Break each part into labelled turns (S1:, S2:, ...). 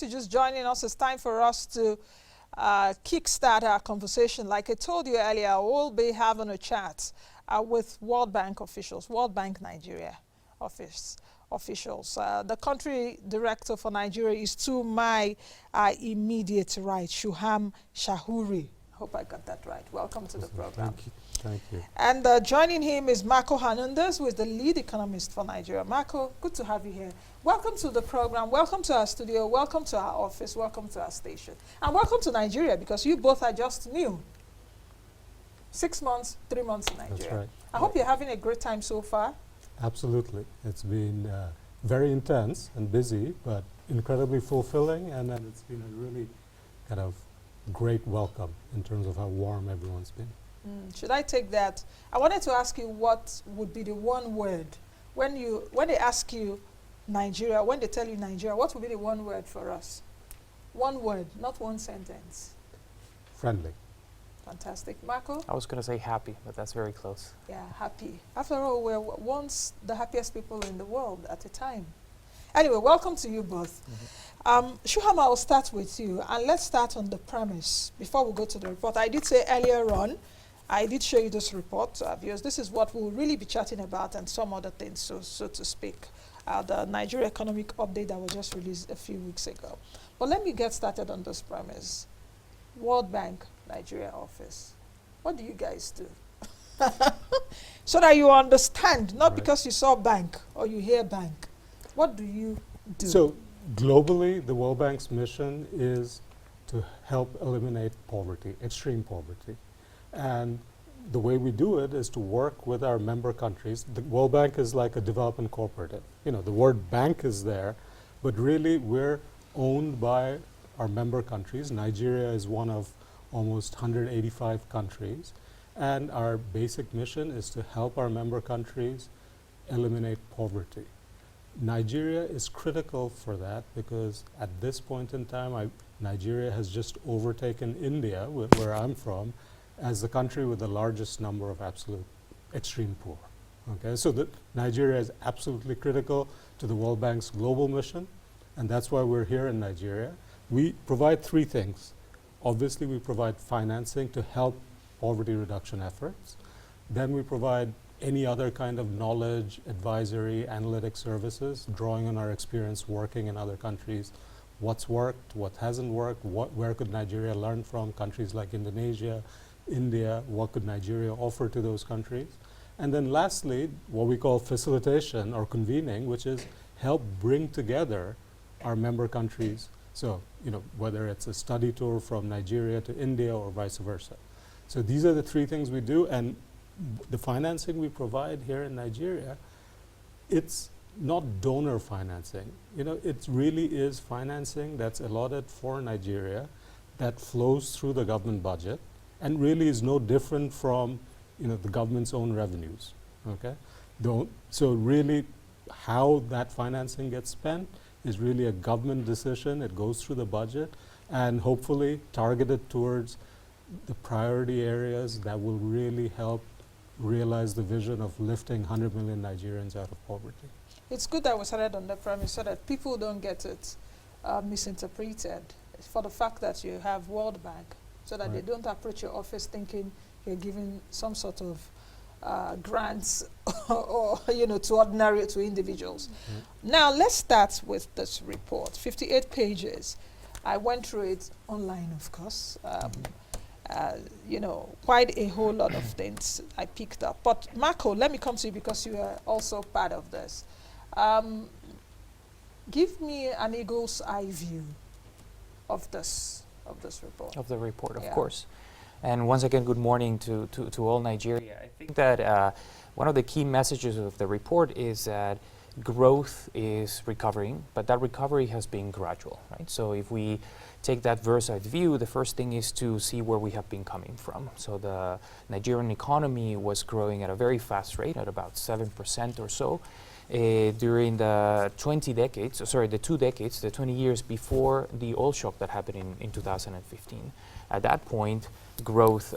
S1: Just joining us, it's time for us to kickstart our conversation. Like I told you earlier, we'll be having a chat with World Bank officials, World Bank Nigeria officials. The country director for Nigeria is to my immediate right, Shubham Chaudhuri. Hope I got that right. Welcome to the program.
S2: Thank you. Thank you.
S1: And joining him is Henandez, who is the lead economist for Nigeria. Marco, good to have you here. Welcome to the program. Welcome to our studio. Welcome to our office. Welcome to our station. And welcome to Nigeria, because you both are just new. 6 months, 3 months in Nigeria.
S2: That's right.
S1: I hope you're having a great time so far.
S2: Absolutely. It's been very intense and busy, but incredibly fulfilling, and then it's been a really kind of great welcome in terms of how warm everyone's been.
S1: Should I take that? I wanted to ask you what would be the one word when they ask you Nigeria, when they tell you Nigeria, what would be the one word for us? One word, not one sentence.
S2: Friendly.
S1: Fantastic. Marco?
S3: I was going to say happy, but that's very close.
S1: Yeah, happy. After all, we're once the happiest people in the world at a time. Anyway, welcome to you both. Shubham, I'll start with you, and let's start on the premise before we go to the report. I did say earlier on, I did show you this report, viewers. This is what we'll really be chatting about and some other things, so to speak. The Nigeria economic update that was just released a few weeks ago. But let me get started on this premise. World Bank Nigeria office. What do you guys do? So that you understand, not because you saw bank or you hear bank. What do you do?
S2: So globally, the World Bank's mission is to help eliminate poverty, extreme poverty. And the way we do it is to work with our member countries. The World Bank is like a development cooperative. You know, the word bank is there, but really we're owned by our member countries. Nigeria is one of almost 185 countries. And our basic mission is to help our member countries eliminate poverty. Nigeria is critical for that because at this point in time, Nigeria has just overtaken India, where I'm from, as the country with the largest number of absolute extreme poor. Okay, so Nigeria is absolutely critical to the World Bank's global mission, and that's why we're here in Nigeria. We provide three things. Obviously, we provide financing to help poverty reduction efforts. Then we provide any other kind of knowledge, advisory, analytic services, drawing on our experience working in other countries. What's worked, what hasn't worked, where could Nigeria learn from, countries like Indonesia, India, what could Nigeria offer to those countries? And then lastly, what we call facilitation or convening, which is help bring together our member countries. So, you know, whether it's a study tour from Nigeria to India or vice versa. So these are the three things we do, and the financing we provide here in Nigeria, it's not donor financing. You know, it really is financing that's allotted for Nigeria that flows through the government budget and really is no different from, you know, the government's own revenues, okay? So really how that financing gets spent is really a government decision. It goes through the budget and hopefully targeted towards the priority areas that will really help realize the vision of lifting 100 million Nigerians out of poverty.
S1: It's good that we started on the premise so that people don't get it misinterpreted for the fact that you have World Bank, so that they don't approach your office thinking you're giving some sort of grants or, you know, to individuals. Now, let's start with this report, 58 pages. I went through it online, of course. You know, quite a whole lot of things I picked up. But Marco, let me come to you because you are also part of this. Give me an eagle's eye view of this report.
S3: Of the report, of course. And once again, good morning to all Nigeria. I think that one of the key messages of the report is that growth is recovering, but that recovery has been gradual, right? So if we take that bird's-eye view, the first thing is to see where we have been coming from. So the Nigerian economy was growing at a very fast rate, at about 7% or so. during the 20 years before the oil shock that happened in 2015. At that point, growth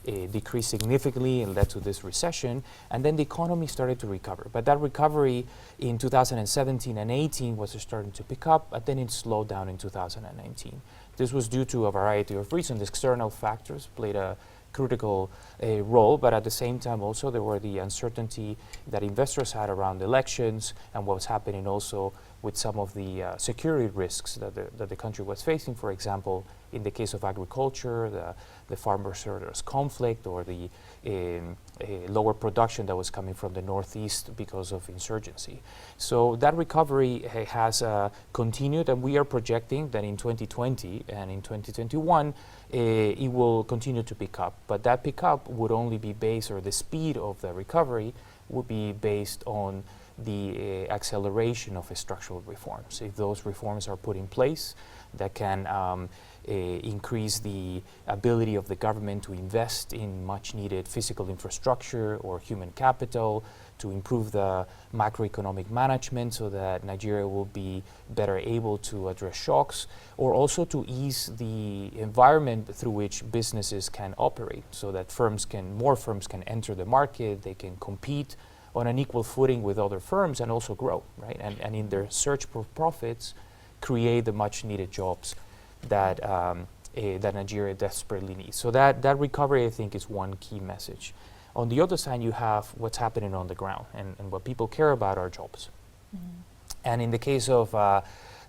S3: decreased significantly and led to this recession, and then the economy started to recover. But that recovery in 2017 and 18 was starting to pick up, but then it slowed down in 2019. This was due to a variety of reasons. External factors played a critical role, but at the same time also there were the uncertainty that investors had around elections and what was happening also with some of the security risks that the country was facing. For example, in the case of agriculture, the farmer-soldiers conflict, or the lower production that was coming from the northeast because of insurgency. So that recovery has continued, and we are projecting that in 2020 and in 2021 it will continue to pick up. But that pickup would only be based, or the speed of the recovery would be based on the acceleration of structural reforms. If those reforms are put in place that can increase the ability of the government to invest in much needed physical infrastructure or human capital, to improve the macroeconomic management so that Nigeria will be better able to address shocks, or also to ease the environment through which businesses can operate so that more firms can enter the market, they can compete on an equal footing with other firms and also grow, right? And in their search for profits, create the much needed jobs that that Nigeria desperately needs. So that recovery, I think, is one key message. On the other side, you have what's happening on the ground, and what people care about are jobs. And in the case of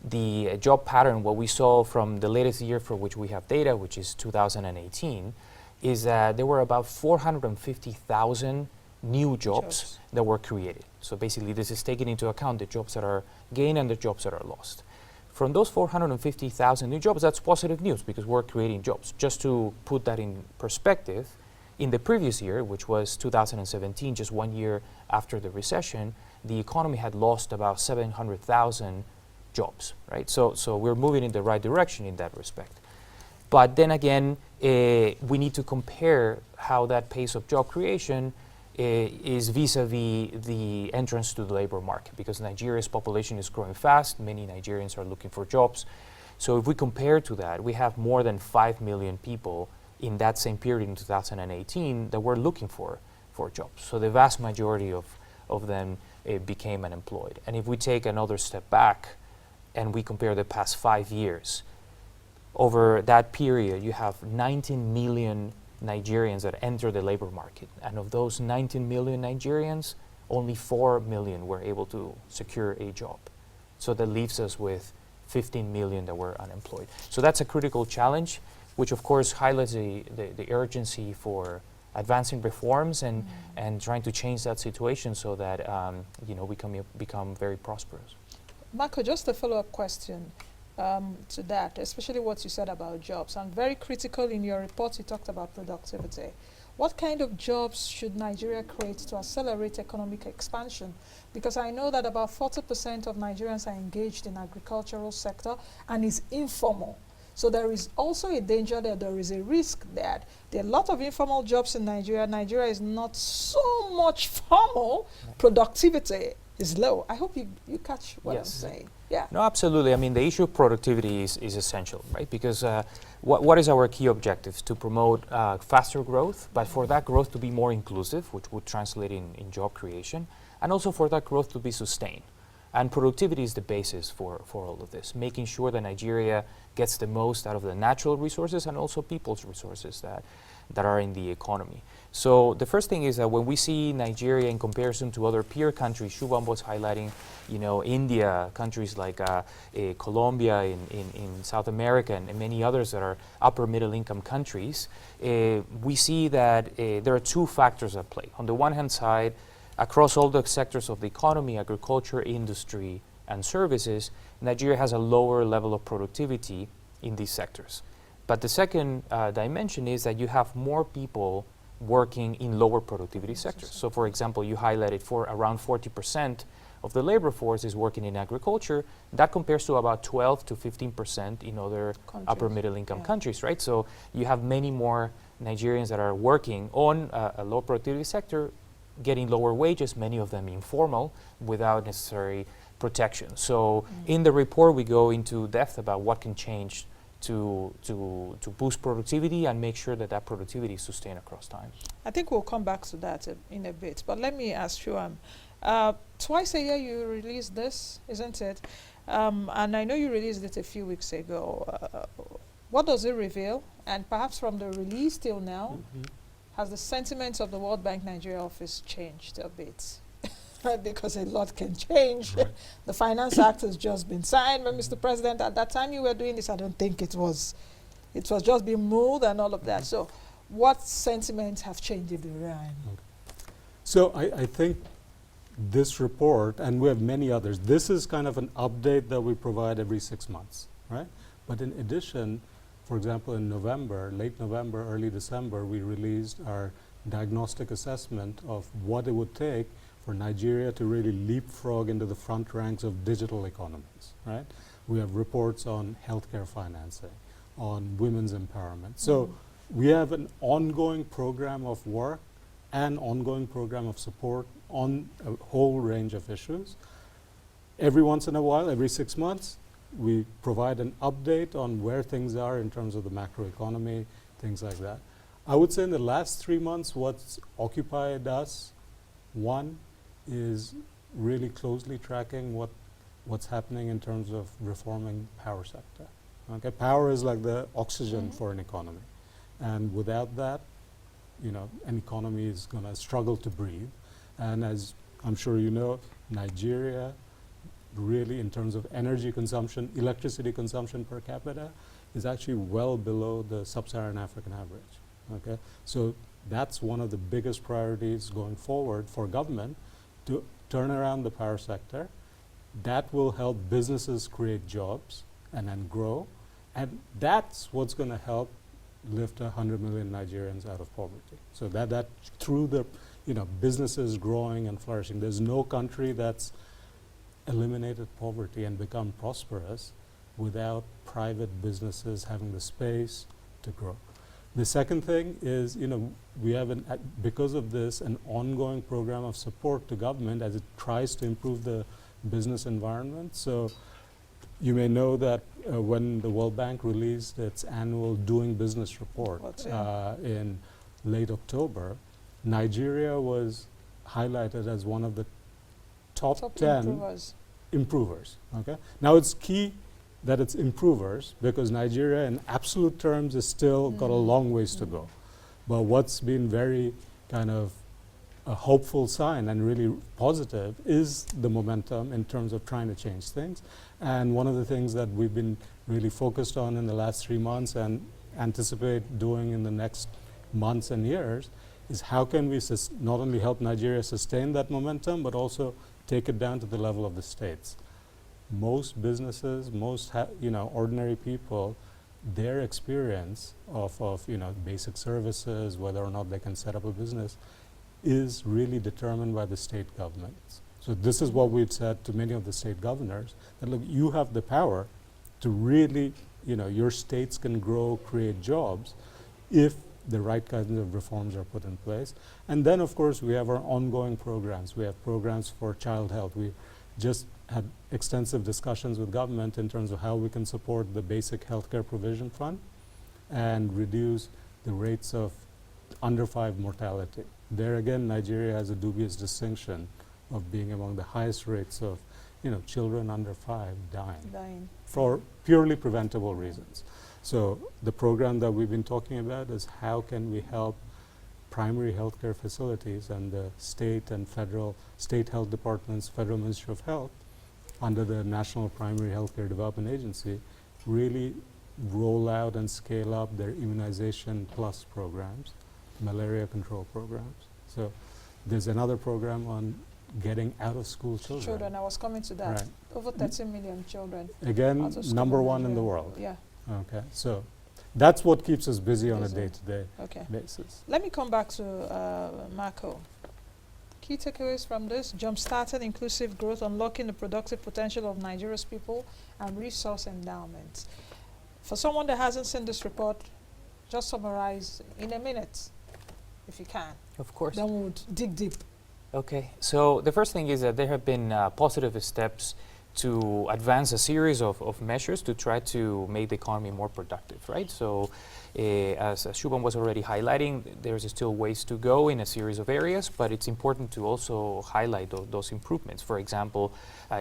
S3: the job pattern, what we saw from the latest year for which we have data, which is 2018, is that there were about 450,000 new jobs that were created. So basically, this is taking into account the jobs that are gained and the jobs that are lost. From those 450,000 new jobs, that's positive news because we're creating jobs. Just to put that in perspective, in the previous year, which was 2017, just 1 year after the recession, the economy had lost about 700,000 jobs, right? So we're moving in the right direction in that respect. But then again, we need to compare how that pace of job creation is vis-a-vis the entrance to the labor market, because Nigeria's population is growing fast. Many Nigerians are looking for jobs. So if we compare to that, we have more than 5 million people in that same period in 2018 that were looking for jobs. So the vast majority of them became unemployed. And if we take another step back and we compare the past 5 years, over that period you have 19 million Nigerians that enter the labor market. And of those 19 million Nigerians, only 4 million were able to secure a job. So that leaves us with 15 million that were unemployed. So that's a critical challenge, which of course highlights the urgency for advancing reforms and trying to change that situation so that we can become very prosperous.
S1: Marco, just a follow-up question to that, especially what you said about jobs. And very critical in your report, you talked about productivity. What kind of jobs should Nigeria create to accelerate economic expansion? Because I know that about 40% of Nigerians are engaged in agricultural sector and is informal. So there is also a danger that there is a risk that there are a lot of informal jobs in Nigeria. Nigeria is not so much formal. Productivity is low. I hope you catch what I'm saying. Yeah.
S3: No, absolutely. I mean, the issue of productivity is essential, right? Because what is our key objective? To promote faster growth, but for that growth to be more inclusive, which would translate in job creation, and also for that growth to be sustained. And productivity is the basis for all of this, making sure that Nigeria gets the most out of the natural resources and also people's resources that are in the economy. So the first thing is that when we see Nigeria in comparison to other peer countries, Shubham was highlighting, India, countries like Colombia in South America and many others that are upper middle income countries, we see that there are two factors at play. On the one hand side, across all the sectors of the economy, agriculture, industry, and services, Nigeria has a lower level of productivity in these sectors. But the second dimension is that you have more people working in lower productivity sectors. So for example, you highlighted for around 40% of the labor force is working in agriculture. That compares to about 12 to 15% in other upper middle income countries, right? So you have many more Nigerians that are working on a low productivity sector getting lower wages, many of them informal, without necessary protection. So in the report, we go into depth about what can change to boost productivity and make sure that that productivity is sustained across time.
S1: I think we'll come back to that in a bit. But let me ask you, twice a year you release this, isn't it? And I know you released it a few weeks ago. What does it reveal? And perhaps from the release till now, has the sentiments of the World Bank Nigeria office changed a bit? Because a lot can change.
S2: Right.
S1: The Finance Act has just been signed by Mr. President. At that time you were doing this, I don't think it was just being moved and all of that. So what sentiments have changed if they are?
S2: So I think this report, and we have many others, this is kind of an update that we provide every 6 months, right? But in addition, for example, in November, late November, early December, we released our diagnostic assessment of what it would take for Nigeria to really leapfrog into the front ranks of digital economies, right? We have reports on healthcare financing, on women's empowerment. So we have an ongoing program of work and ongoing program of support on a whole range of issues. Every once in a while, every 6 months, we provide an update on where things are in terms of the macroeconomy, things like that. I would say in the last 3 months, what's occupied us, one, is really closely tracking what's happening in terms of reforming power sector. Okay, power is like the oxygen for an economy, and without that, an economy is going to struggle to breathe. And as I'm sure you know, Nigeria, really in terms of energy consumption, electricity consumption per capita, is actually well below the sub-Saharan African average. Okay, so that's one of the biggest priorities going forward for government, to turn around the power sector. That will help businesses create jobs and then grow, and that's what's going to help lift 100 million Nigerians out of poverty. So that through the businesses growing and flourishing, there's no country that's eliminated poverty and become prosperous without private businesses having the space to grow. The second thing is, we have, because of this, an ongoing program of support to government as it tries to improve the business environment. So you may know that when the World Bank released its annual Doing Business report in late October, Nigeria was highlighted as one of the top 10 improvers. Okay? Now it's key that it's improvers, because Nigeria in absolute terms is still got a long ways to go. But what's been very kind of a hopeful sign and really positive is the momentum in terms of trying to change things. And one of the things that we've been really focused on in the last 3 months and anticipate doing in the next months and years is how can we not only help Nigeria sustain that momentum, but also take it down to the level of the states. Most businesses, ordinary people, their experience of basic services, whether or not they can set up a business, is really determined by the state governments. So this is what we've said to many of the state governors, that look, you have the power to really, your states can grow, create jobs, if the right kinds of reforms are put in place. And then, of course, we have our ongoing programs. We have programs for child health. We just had extensive discussions with government in terms of how we can support the basic healthcare provision fund and reduce the rates of under 5 mortality. There again, Nigeria has a dubious distinction of being among the highest rates of children under 5 dying for purely preventable reasons. So the program that we've been talking about is how can we help primary healthcare facilities and the state and state health departments, Federal Ministry of Health, under the National Primary Healthcare Development Agency, really roll out and scale up their immunization plus programs, malaria control programs. So there's another program on getting out of school children.
S1: I was coming to that.
S2: Right.
S1: Over 13 million children.
S2: Again, number 1 in the world.
S1: Yeah.
S2: Okay, so that's what keeps us busy on a day-to-day basis.
S1: Let me come back to Marco. Key takeaways from this: jump-starting inclusive growth, unlocking the productive potential of Nigeria's people, and resource endowment. For someone that hasn't seen this report, just summarize in a minute, if you can.
S3: Of course.
S1: Then we'll dig deep.
S3: Okay, so the first thing is that there have been positive steps to advance a series of measures to try to make the economy more productive, right? So as Shubham was already highlighting, there's still ways to go in a series of areas, but it's important to also highlight those improvements. For example,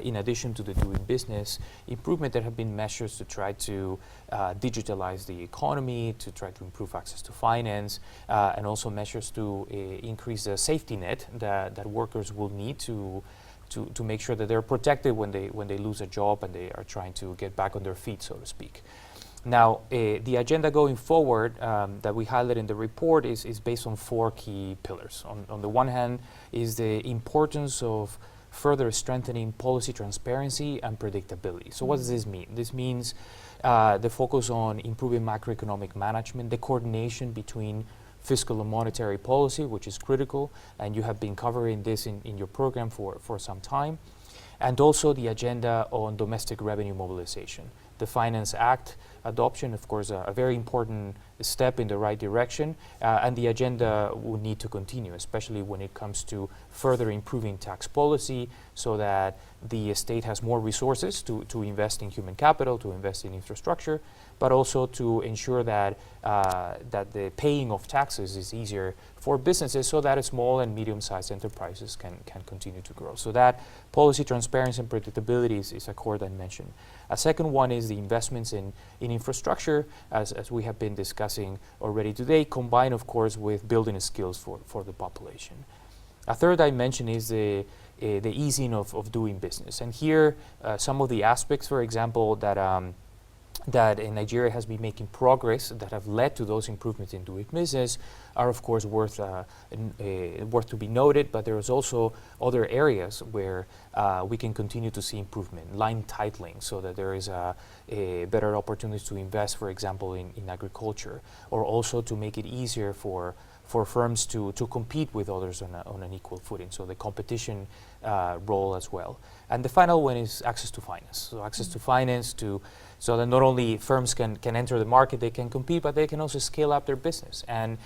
S3: in addition to the doing business improvement, there have been measures to try to digitalize the economy, to try to improve access to finance, and also measures to increase the safety net that workers will need to make sure that they're protected when they lose a job and they are trying to get back on their feet, so to speak. Now, the agenda going forward that we highlight in the report is based on 4 key pillars. On the one hand is the importance of further strengthening policy transparency and predictability. So what does this mean? This means the focus on improving macroeconomic management, the coordination between fiscal and monetary policy, which is critical, and you have been covering this in your program for some time, and also the agenda on domestic revenue mobilization. The Finance Act adoption, of course, a very important step in the right direction, and the agenda will need to continue, especially when it comes to further improving tax policy so that the state has more resources to invest in human capital, to invest in infrastructure, but also to ensure that the paying of taxes is easier for businesses so that small and medium-sized enterprises can continue to grow. So that policy transparency and predictability is a core dimension. A second one is the investments in infrastructure, as we have been discussing already today, combined, of course, with building skills for the population. A third dimension is the easing of doing business. And here, some of the aspects, for example, that Nigeria has been making progress that have led to those improvements in doing business are, of course, worth to be noted, but there is also other areas where we can continue to see improvement, line titling, so that there is a better opportunity to invest, for example, in agriculture, or also to make it easier for firms to compete with others on an equal footing, so the competition role as well. And the final one is access to finance. So access to finance so that not only firms can enter the market, they can compete, but they can also scale up their business. And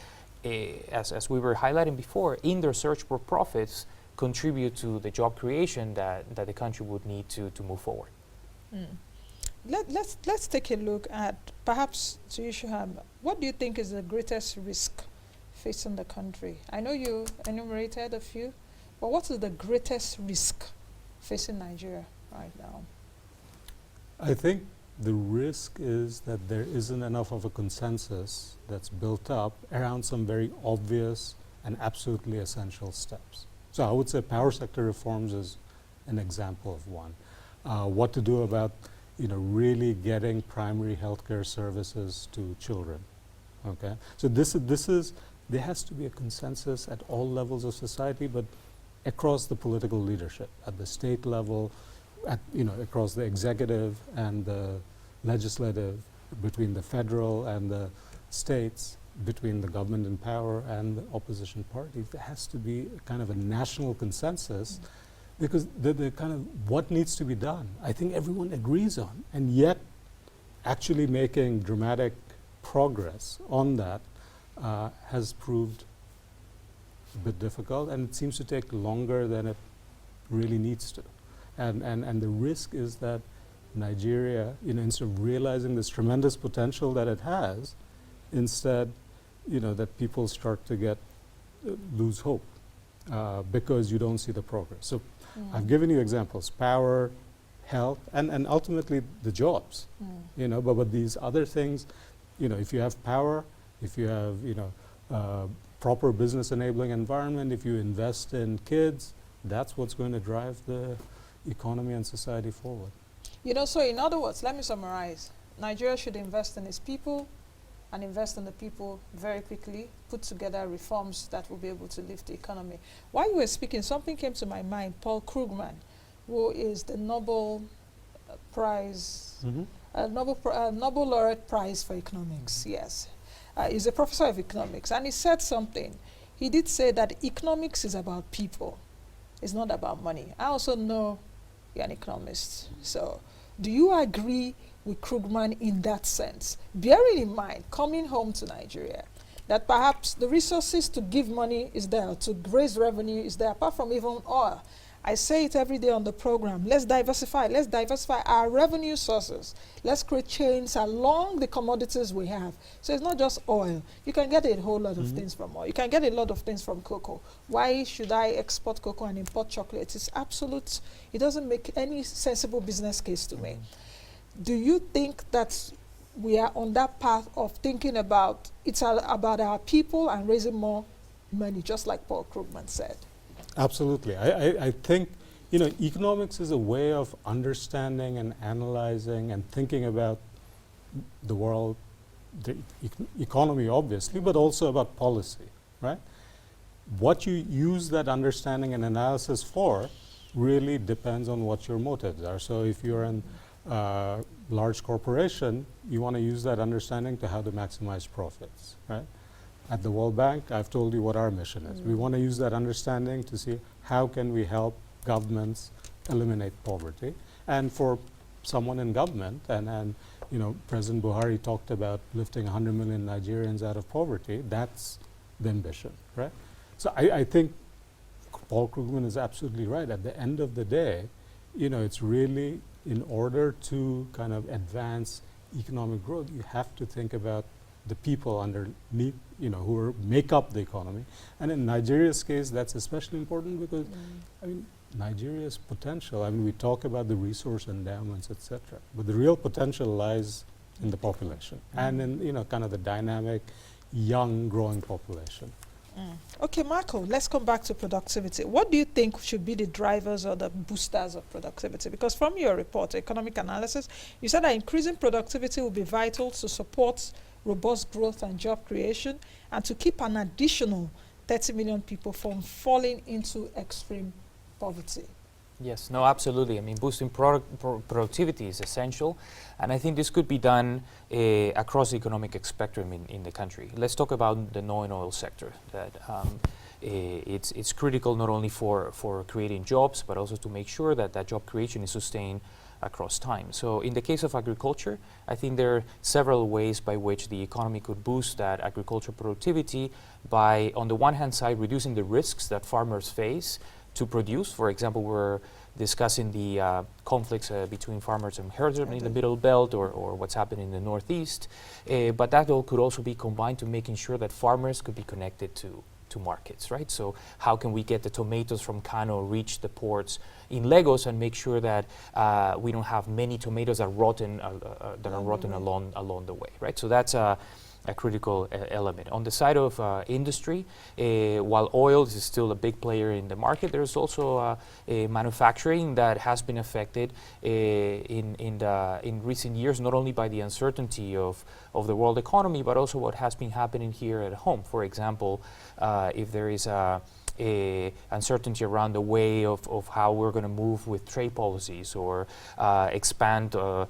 S3: as we were highlighting before, in their search for profits, contribute to the job creation that the country would need to move forward.
S1: Let's take a look at, perhaps to you, Shubham, what do you think is the greatest risk facing the country? I know you enumerated a few, but what is the greatest risk facing Nigeria right now?
S2: I think the risk is that there isn't enough of a consensus that's built up around some very obvious and absolutely essential steps. So I would say power sector reforms is an example of one. What to do about really getting primary healthcare services to children. Okay, so this is there has to be a consensus at all levels of society, but across the political leadership, at the state level, across the executive and the legislative, between the federal and the states, between the government in power and the opposition parties. There has to be kind of a national consensus, because the kind of what needs to be done, I think everyone agrees on, and yet actually making dramatic progress on that has proved a bit difficult, and it seems to take longer than it really needs to. And the risk is that Nigeria, instead of realizing this tremendous potential that it has, instead, that people start to lose hope because you don't see the progress. So I've given you examples: power, health, and ultimately the jobs. But these other things, if you have power, if you have proper business enabling environment, if you invest in kids, that's what's going to drive the economy and society forward.
S1: So in other words, let me summarize. Nigeria should invest in its people and invest in the people very quickly, put together reforms that will be able to lift the economy. While you were speaking, something came to my mind. Paul Krugman, who is the Nobel Prize, Nobel Laureate Prize for Economics, yes. He's a professor of economics, and he said something. He did say that economics is about people. It's not about money. I also know you're an economist. So do you agree with Krugman in that sense? Bearing in mind, coming home to Nigeria, that perhaps the resources to give money is there, to raise revenue is there, apart from even oil. I say it every day on the program. Let's diversify. Let's diversify our revenue sources. Let's create chains along the commodities we have. So it's not just oil. You can get a whole lot of things from oil. You can get a lot of things from cocoa. Why should I export cocoa and import chocolate? It's absolute. It doesn't make any sensible business case to me. Do you think that we are on that path of thinking about it's about our people and raising more money, just like Paul Krugman said?
S2: Absolutely. I think, economics is a way of understanding and analyzing and thinking about the world, the economy obviously, but also about policy, right? What you use that understanding and analysis for really depends on what your motives are. So if you're in a large corporation, you want to use that understanding to how to maximize profits, right? At the World Bank, I've told you what our mission is. We want to use that understanding to see how can we help governments eliminate poverty. And for someone in government, and President Buhari talked about lifting 100 million Nigerians out of poverty, that's the ambition, right? So I think Paul Krugman is absolutely right. At the end of the day, it's really in order to kind of advance economic growth, you have to think about the people underneath, who make up the economy. And in Nigeria's case, that's especially important because, Nigeria's potential, we talk about the resource endowments, etc. But the real potential lies in the population and in, kind of the dynamic, young, growing population.
S1: Okay, Marco, let's come back to productivity. What do you think should be the drivers or the boosters of productivity? Because from your report, economic analysis, you said that increasing productivity will be vital to support robust growth and job creation and to keep an additional 30 million people from falling into extreme poverty.
S3: Yes, no, absolutely. Boosting productivity is essential, and I think this could be done across the economic spectrum in the country. Let's talk about the non-oil sector. That it's critical not only for creating jobs, but also to make sure that that job creation is sustained across time. So in the case of agriculture, I think there are several ways by which the economy could boost that agriculture productivity by, on the one hand side, reducing the risks that farmers face to produce. For example, we're discussing the conflicts between farmers and herdsmen in the Middle Belt or what's happening in the Northeast. But that could also be combined to making sure that farmers could be connected to markets, right? So how can we get the tomatoes from Kano reach the ports in Lagos and make sure that we don't have many tomatoes that are rotten along the way, right? So that's a critical element. On the side of industry, while oil is still a big player in the market, there's also manufacturing that has been affected in recent years, not only by the uncertainty of the world economy, but also what has been happening here at home. For example, if there is a uncertainty around the way of how we're going to move with trade policies or expand, or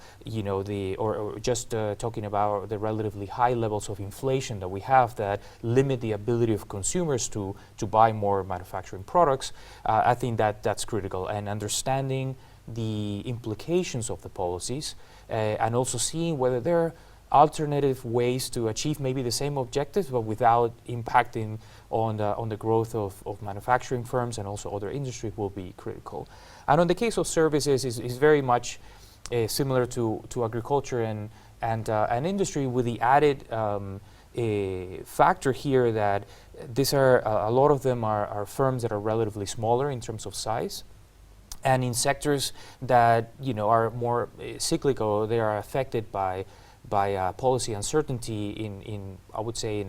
S3: just talking about the relatively high levels of inflation that we have that limit the ability of consumers to buy more manufacturing products. I think that's critical, and understanding the implications of the policies and also seeing whether there are alternative ways to achieve maybe the same objectives but without impacting on the growth of manufacturing firms and also other industries will be critical. And on the case of services is very much similar to agriculture and industry, with the added factor here that these are a lot of them are firms that are relatively smaller in terms of size. And in sectors that are more cyclical, they are affected by policy uncertainty. In I would say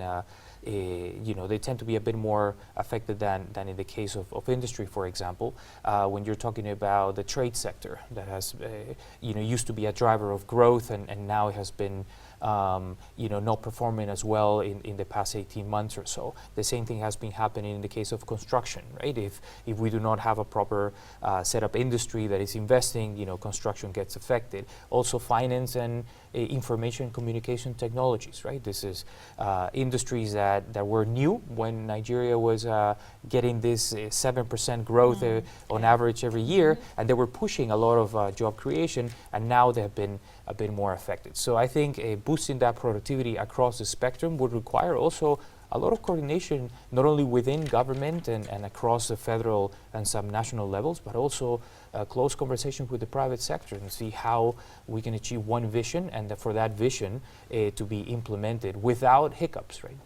S3: they tend to be a bit more affected than in the case of industry, for example. When you're talking about the trade sector that has used to be a driver of growth and now it has been not performing as well in the past 18 months or so. The same thing has been happening in the case of construction, right? If we do not have a proper set up industry that is investing, construction gets affected. Also finance and information communication technologies, right? This is industries that were new when Nigeria was getting this 7% growth on average every year, and they were pushing a lot of job creation, and now they have been a bit more affected. So I think boosting that productivity across the spectrum would require also a lot of coordination, not only within government and across the federal and some national levels, but also close conversation with the private sector and see how we can achieve one vision and for that vision to be implemented without hiccups, right?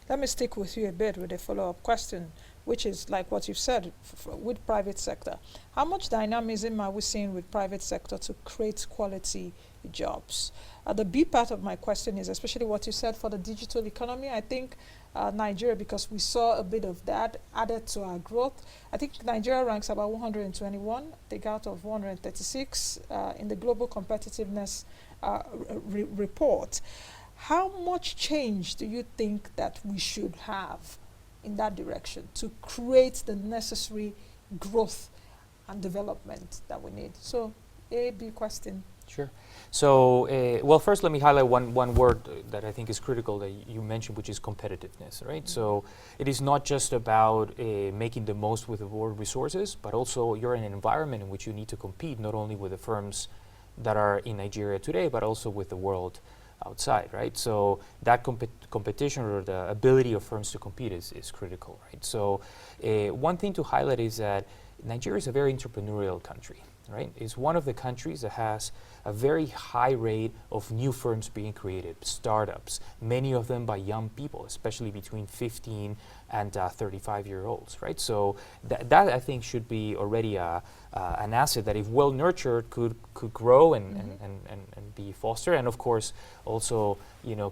S1: Let me stick with you a bit with a follow-up question, which is like what you've said with private sector. How much dynamism are we seeing with private sector to create quality jobs? The B part of my question is especially what you said for the digital economy. I think Nigeria, because we saw a bit of that added to our growth. I think Nigeria ranks about 121, I think out of 136 in the Global Competitiveness report. How much change do you think that we should have in that direction to create the necessary growth and development that we need? So, A, B question.
S3: Sure. So, well, first let me highlight one word that I think is critical that you mentioned, which is competitiveness, right? So it is not just about making the most with the world resources, but also you're in an environment in which you need to compete not only with the firms that are in Nigeria today, but also with the world outside, right? So that competition or the ability of firms to compete is critical, right? So one thing to highlight is that Nigeria is a very entrepreneurial country, right? It's one of the countries that has a very high rate of new firms being created, startups, many of them by young people, especially between 15 and 35-year-olds, right? So that I think should be already an asset that, if well nurtured, could grow and be fostered, and of course also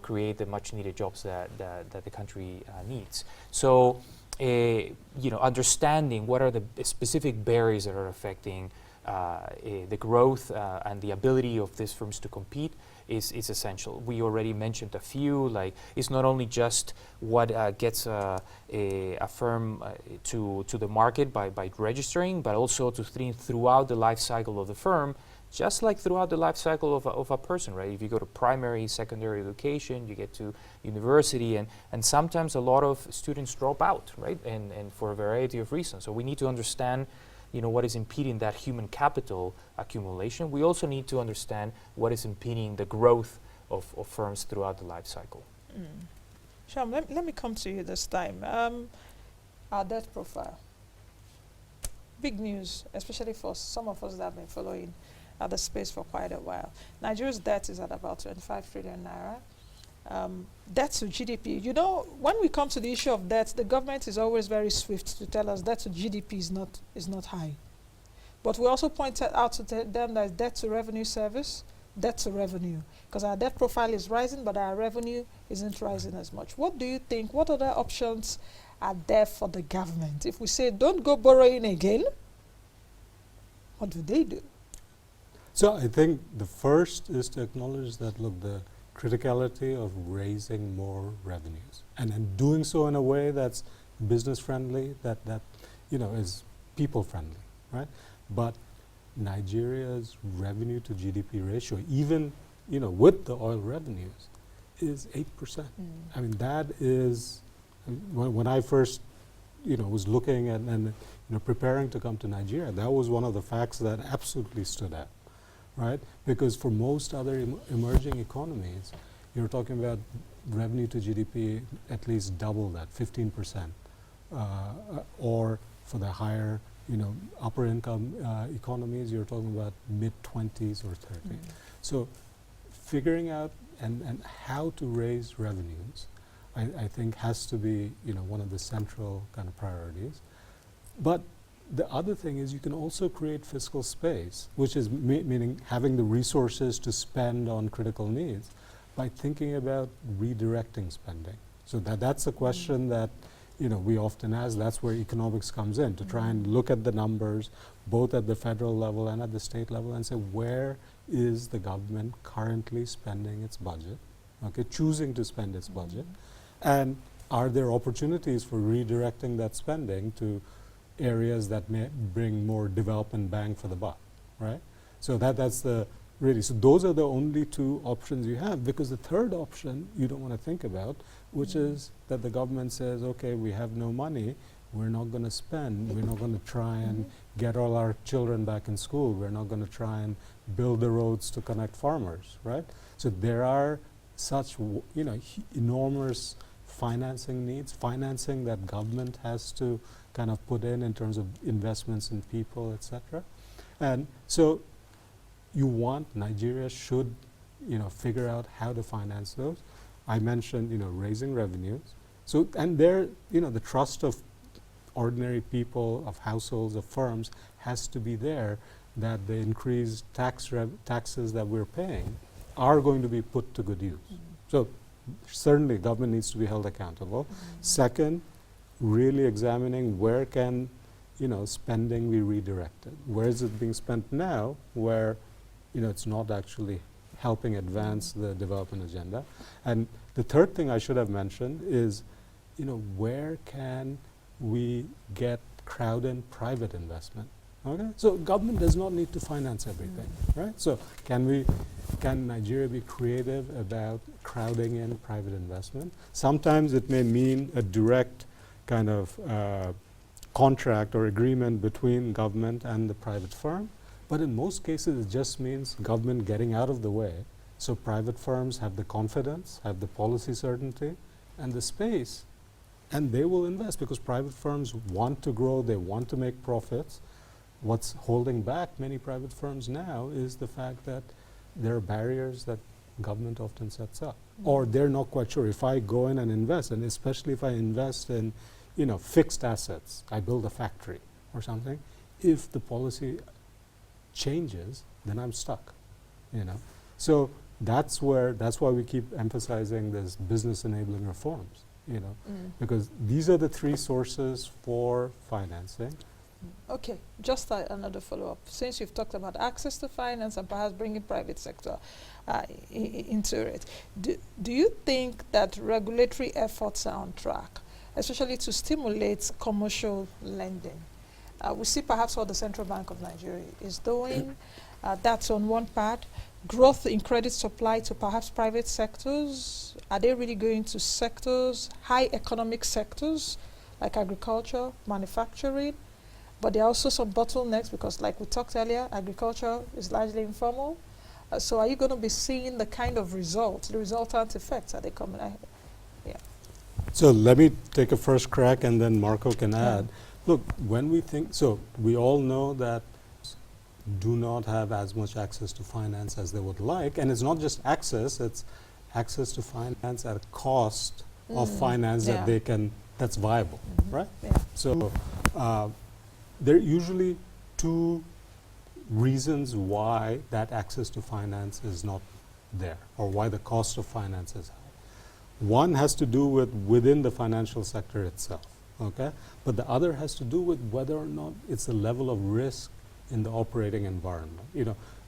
S3: create the much needed jobs that the country needs. So understanding what are the specific barriers that are affecting the growth and the ability of these firms to compete is essential. We already mentioned a few, like it's not only just what gets a firm to the market by registering, but also to think throughout the life cycle of the firm, just like throughout the life cycle of a person, right? If you go to primary, secondary education, you get to university, and sometimes a lot of students drop out, right? And for a variety of reasons. So we need to understand what is impeding that human capital accumulation. We also need to understand what is impeding the growth of firms throughout the life cycle.
S1: Shubham, let me come to you this time. Our debt profile. Big news, especially for some of us that have been following the space for quite a while. Nigeria's debt is at about 25 trillion naira. Debt to GDP. When we come to the issue of debt, the government is always very swift to tell us debt to GDP is not high. But we also pointed out to them that debt to revenue service, debt to revenue, because our debt profile is rising, but our revenue isn't rising as much. What do you think? What other options are there for the government? If we say don't go borrowing again, what do they do?
S2: So I think the first is to acknowledge that, look, the criticality of raising more revenues and doing so in a way that's business friendly, that is people friendly, right? But Nigeria's revenue to GDP ratio, even with the oil revenues, is 8%. I mean, that is when I first was looking at and preparing to come to Nigeria, that was one of the facts that absolutely stood out. Right? Because for most other emerging economies, you're talking about revenue to GDP at least double that, 15%. Or for the higher, upper income economies, you're talking about mid-20s or 30. So figuring out and how to raise revenues, I think has to be, one of the central kind of priorities. But the other thing is you can also create fiscal space, which is meaning having the resources to spend on critical needs by thinking about redirecting spending. So that's a question that we often ask. That's where economics comes in, to try and look at the numbers both at the federal level and at the state level and say, where is the government currently spending its budget, choosing to spend its budget, and are there opportunities for redirecting that spending to areas that may bring more development bang for the buck, right? So that's so those are the only two options you have, because the third option you don't want to think about, which is that the government says, okay, we have no money, we're not going to spend, we're not going to try and get all our children back in school, we're not going to try and build the roads to connect farmers, right? So there are such enormous financing needs, financing that government has to kind of put in terms of investments in people, etc. And so you want Nigeria should, figure out how to finance those. I mentioned, raising revenues. So, and there, the trust of ordinary people, of households, of firms has to be there, that the increased taxes that we're paying are going to be put to good use. So certainly government needs to be held accountable. Second, really examining where can, spending be redirected. Where is it being spent now where, it's not actually helping advance the development agenda. And the third thing I should have mentioned is, where can we get crowd in private investment? Okay, so government does not need to finance everything, right? So can Nigeria be creative about crowding in private investment? Sometimes it may mean a direct kind of contract or agreement between government and the private firm, but in most cases it just means government getting out of the way so private firms have the confidence, have the policy certainty and the space, and they will invest because private firms want to grow, they want to make profits. What's holding back many private firms now is the fact that there are barriers that government often sets up, or they're not quite sure. If I go in and invest, and especially if I invest in, fixed assets, I build a factory or something, if the policy changes, then I'm stuck, So that's why we keep emphasizing this business enabling reforms, because these are the three sources for financing.
S1: Okay, just another follow-up. Since you've talked about access to finance and perhaps bringing private sector into it, do you think that regulatory efforts are on track, especially to stimulate commercial lending? We see perhaps what the Central Bank of Nigeria is doing. That's on one part. Growth in credit supply to perhaps private sectors. Are they really going to sectors, high economic sectors, like agriculture, manufacturing? But there are also some bottlenecks because, like we talked earlier, agriculture is largely informal. So are you going to be seeing the kind of results, the resultant effects? Are they coming? Yeah.
S2: So let me take a first crack and then Marco can add. Look, when we think, so we all know that do not have as much access to finance as they would like. And it's not just access, it's access to finance at a cost of finance that they can, that's viable, right?
S1: Yeah.
S2: So there are usually two reasons why that access to finance is not there, or why the cost of finance is high. One has to do with within the financial sector itself, okay? But the other has to do with whether or not it's a level of risk in the operating environment.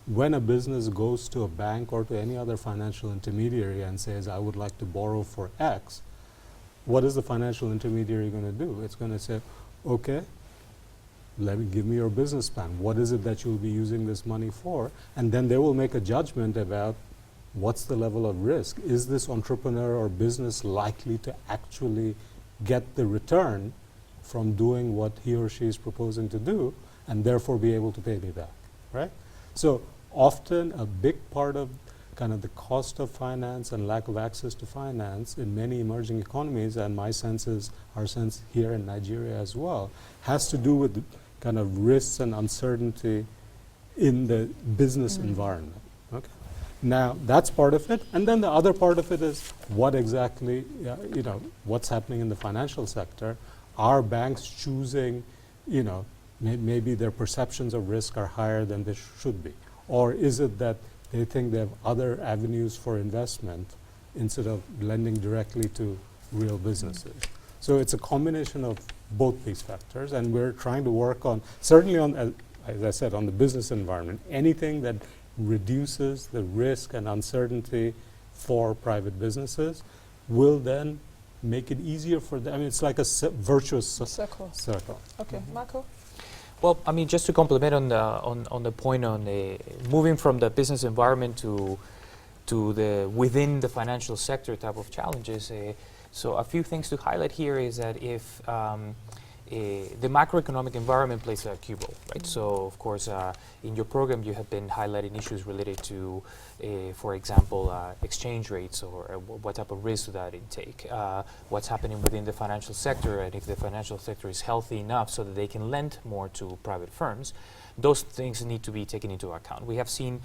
S2: When a business goes to a bank or to any other financial intermediary and says, I would like to borrow for X, what is the financial intermediary going to do? It's going to say, okay, give me your business plan. What is it that you'll be using this money for? And then they will make a judgment about what's the level of risk. Is this entrepreneur or business likely to actually get the return from doing what he or she is proposing to do, and therefore be able to pay me back, right? So often a big part of kind of the cost of finance and lack of access to finance in many emerging economies, and my sense is our sense here in Nigeria as well, has to do with kind of risks and uncertainty in the business environment. Okay. Now that's part of it, and then the other part of it is what exactly, what's happening in the financial sector. Are banks choosing, maybe their perceptions of risk are higher than they should be, or is it that they think they have other avenues for investment instead of lending directly to real businesses? So it's a combination of both these factors, and we're trying to work on, certainly on, as I said, on the business environment, anything that reduces the risk and uncertainty for private businesses will then make it easier for them. I mean, it's like a virtuous circle.
S1: Okay, Marco?
S3: Well, I mean, just to complement on the point on moving from the business environment to the within the financial sector type of challenges. So a few things to highlight here is that if the macroeconomic environment plays a key role, right? So, of course, in your program, you have been highlighting issues related to, for example, exchange rates or what type of risk that it take, what's happening within the financial sector, and if the financial sector is healthy enough so that they can lend more to private firms. Those things need to be taken into account. We have seen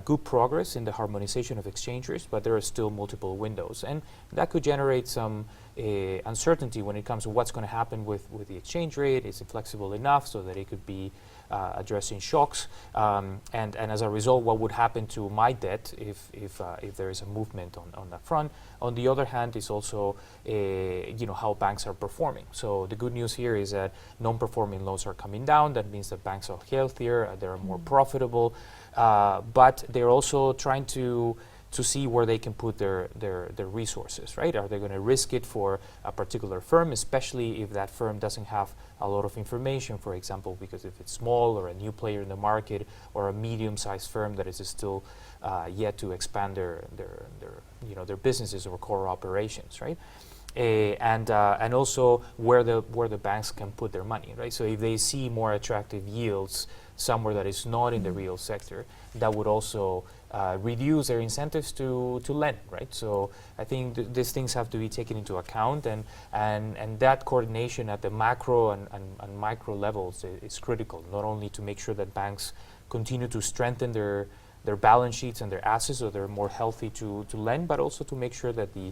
S3: good progress in the harmonization of exchange rates, but there are still multiple windows. And that could generate some uncertainty when it comes to what's going to happen with the exchange rate. Is it flexible enough so that it could be addressing shocks? And as a result, what would happen to my debt if there is a movement on that front? On the other hand, is also how banks are performing. So the good news here is that non-performing loans are coming down. That means that banks are healthier, they are more profitable, but they're also trying to see where they can put their resources, right? Are they going to risk it for a particular firm, especially if that firm doesn't have a lot of information, for example, because if it's small or a new player in the market or a medium-sized firm that is still yet to expand their businesses or core operations, right? And also where the banks can put their money, right? So if they see more attractive yields somewhere that is not in the real sector, that would also reduce their incentives to lend, right? So I think these things have to be taken into account, and that coordination at the macro and micro levels is critical, not only to make sure that banks continue to strengthen their balance sheets and their assets so they're more healthy to lend, but also to make sure that the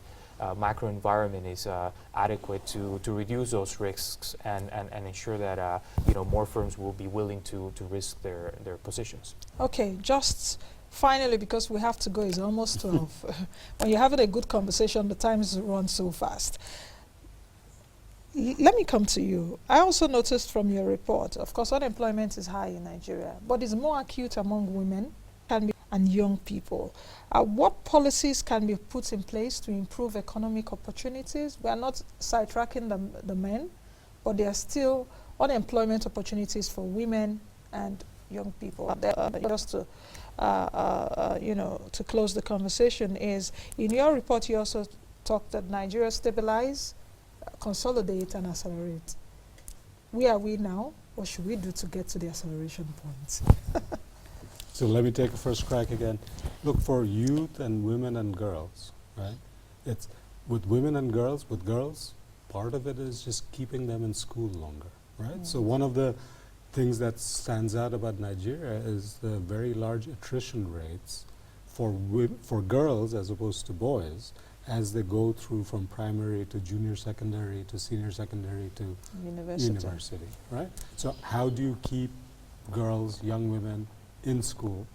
S3: macro environment is adequate to reduce those risks and ensure that more firms will be willing to risk their positions.
S1: Okay, just finally, because we have to go, it's almost 12. When you're having a good conversation, the times run so fast. Let me come to you. I also noticed from your report, of course, unemployment is high in Nigeria, but it's more acute among women and young people. What policies can be put in place to improve economic opportunities? We are not sidetracking the men, but there are still unemployment opportunities for women and young people. Just to to close the conversation, is in your report you also talked that Nigeria stabilize, consolidate, and accelerate. Where are we now? What should we do to get to the acceleration point?
S2: So let me take a first crack again. Look, for youth and women and girls, right? It's with women and girls, with girls, part of it is just keeping them in school longer, right? So one of the things that stands out about Nigeria is the very large attrition rates for girls as opposed to boys as they go through from primary to junior secondary to senior secondary to university, right? So how do you keep girls, young women in school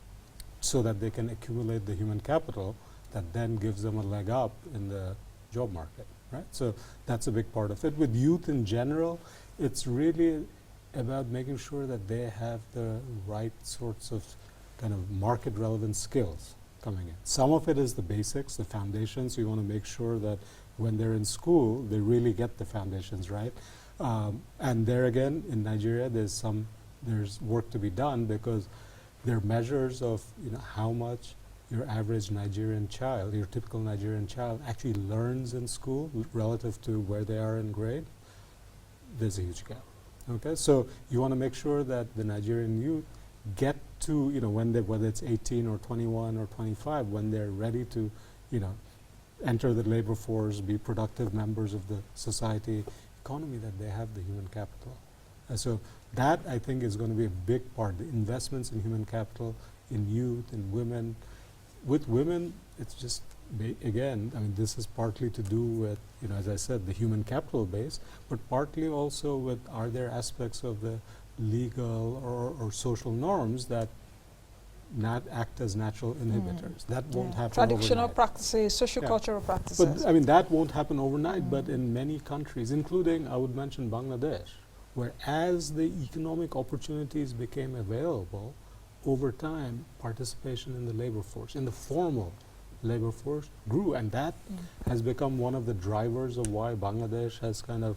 S2: so that they can accumulate the human capital that then gives them a leg up in the job market, right? So that's a big part of it. With youth in general, it's really about making sure that they have the right sorts of kind of market relevant skills coming in. Some of it is the basics, the foundations. You want to make sure that when they're in school, they really get the foundations right. And there again, in Nigeria, there's work to be done, because there are measures of how much your average Nigerian child, your typical Nigerian child, actually learns in school relative to where they are in grade. There's a huge gap. Okay, so you want to make sure that the Nigerian youth get to whether it's 18 or 21 or 25, when they're ready to enter the labor force, be productive members of the society economy, that they have the human capital. So that, I think, is going to be a big part. The investments in human capital, in youth, in women. With women, it's just, again, I mean, this is partly to do with, as I said, the human capital base, but partly also with, are there aspects of the legal or social norms that not act as natural inhibitors? That won't happen
S1: Traditional
S2: overnight.
S1: practices, sociocultural practices.
S2: But I mean, that won't happen overnight, but in many countries, including, I would mention Bangladesh, where as the economic opportunities became available, over time, participation in the labor force, in the formal labor force, grew, and that has become one of the drivers of why Bangladesh has kind of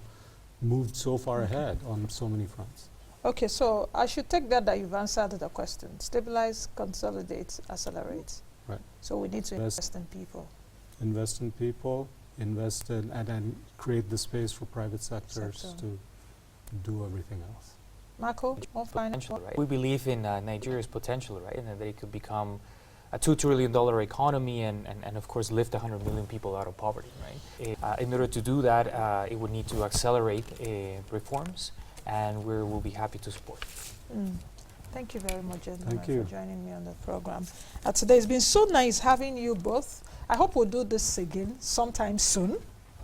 S2: moved so far ahead on so many fronts.
S1: Okay, so I should take that you've answered the question. Stabilize, consolidate, accelerate.
S2: Right.
S1: So we need to invest in people.
S2: Invest in people, invest in, and then create the space for private sectors to do everything else.
S1: Marco, one final
S3: Potential,
S1: thought.
S3: right? We believe in Nigeria's potential, right? And that they could become a $2 trillion economy and of course lift 100 million people out of poverty, right? In order to do that, it would need to accelerate reforms, and we'll be happy to support.
S1: Thank you very much, gentlemen,
S2: Thank you.
S1: for joining me on the program. Today it's been so nice having you both. I hope we'll do this again sometime soon.